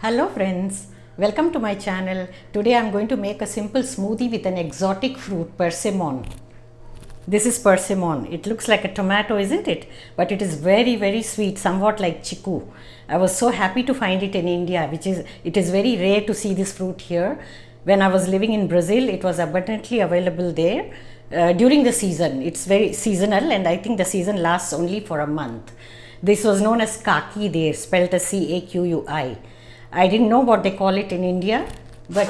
Hello friends, welcome to my channel. Today I am going to make a simple smoothie with an exotic fruit, persimmon. This is persimmon. It looks like a tomato, isn't it? But it is very sweet, somewhat like chickoo. I was so happy to find it in India, it is very rare to see this fruit here. When I was living in Brazil, it was abundantly available there during the season. It's very seasonal and I think the season lasts only for a month. This was known as Caqui there, spelled as Caqui. I didn't know what they call it in India, but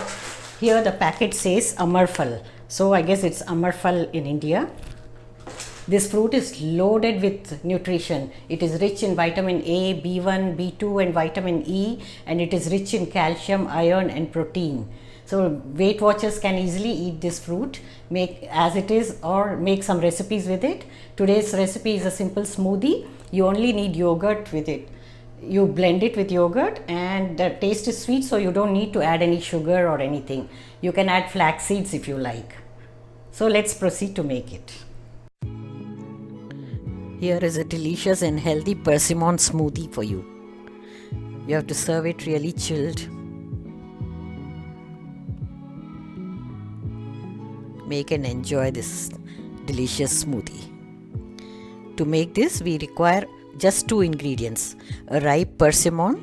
here the packet says Amarfal. So I guess it's Amarfal in India. This fruit is loaded with nutrition. It is rich in vitamin A, B1, B2 and vitamin E, and it is rich in calcium, iron and protein. So Weight Watchers can easily eat this fruit, make as it is or make some recipes with it. Today's recipe is a simple smoothie. You only need yogurt with it. You blend it with yogurt and the taste is sweet, so you don't need to add any sugar or anything. You can add flax seeds if you like. So let's proceed to make it. Here is a delicious and healthy persimmon smoothie for you. You have to serve it really chilled. Make and enjoy this delicious smoothie. To make this, we require just two ingredients: a ripe persimmon.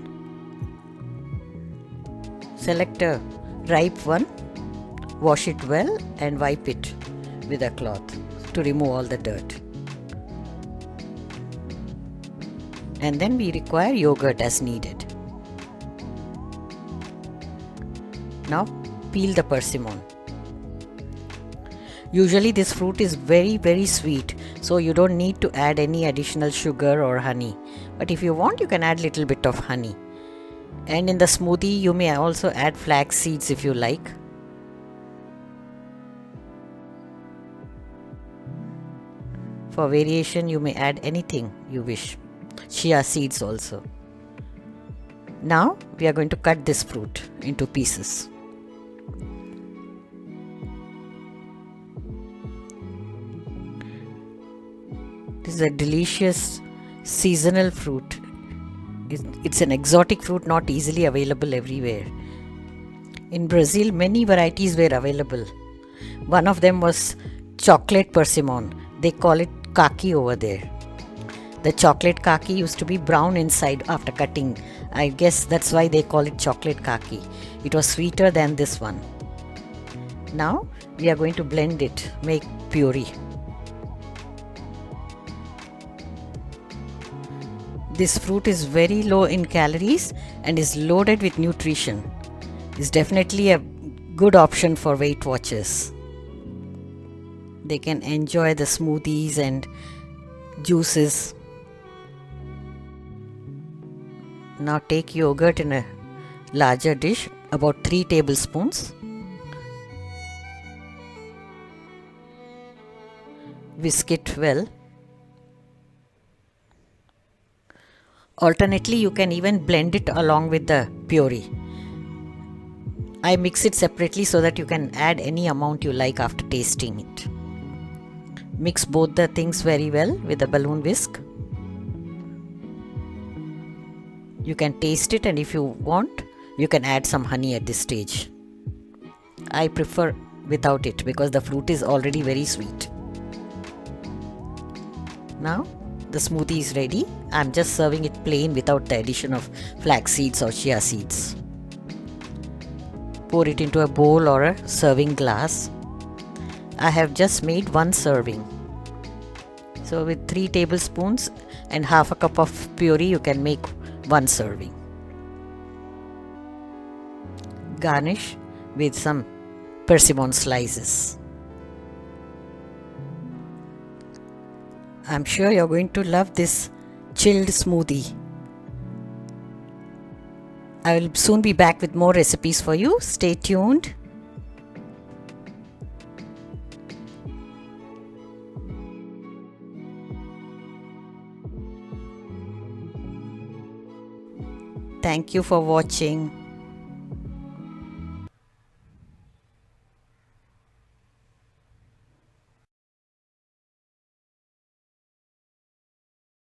Select a ripe one, wash it well and wipe it with a cloth to remove all the dirt. And then we require yogurt as needed. Now peel the persimmon. Usually this fruit is very sweet, so you don't need to add any additional sugar or honey. But if you want, you can add little bit of honey. And in the smoothie, you may also add flax seeds if you like. For variation, you may add anything you wish. Chia seeds also. Now we are going to cut this fruit into pieces. This is a delicious seasonal fruit. It's an exotic fruit, not easily available everywhere. In Brazil, many varieties were available. One of them was chocolate persimmon. They call it Caqui over there. The chocolate Caqui used to be brown inside after cutting. I guess that's why they call it chocolate Caqui. It was sweeter than this one. Now we are going to blend it, make puree. This fruit is very low in calories and is loaded with nutrition. It's definitely a good option for Weight Watchers. They can enjoy the smoothies and juices. Now take yogurt in a larger dish, about 3 tablespoons. Whisk it well. Alternately, you can even blend it along with the puree. I mix it separately so that you can add any amount you like after tasting it. Mix both the things very well with a balloon whisk. You can taste it, and if you want, you can add some honey at this stage. I prefer without it because the fruit is already very sweet. Now the smoothie is ready. I'm just serving it plain without the addition of flax seeds or chia seeds. Pour it into a bowl or a serving glass. I have just made one serving. So with 3 tablespoons and half a cup of puree, you can make one serving. Garnish with some persimmon slices. I'm sure you're going to love this chilled smoothie. I will soon be back with more recipes for you. Stay tuned. Thank you for watching.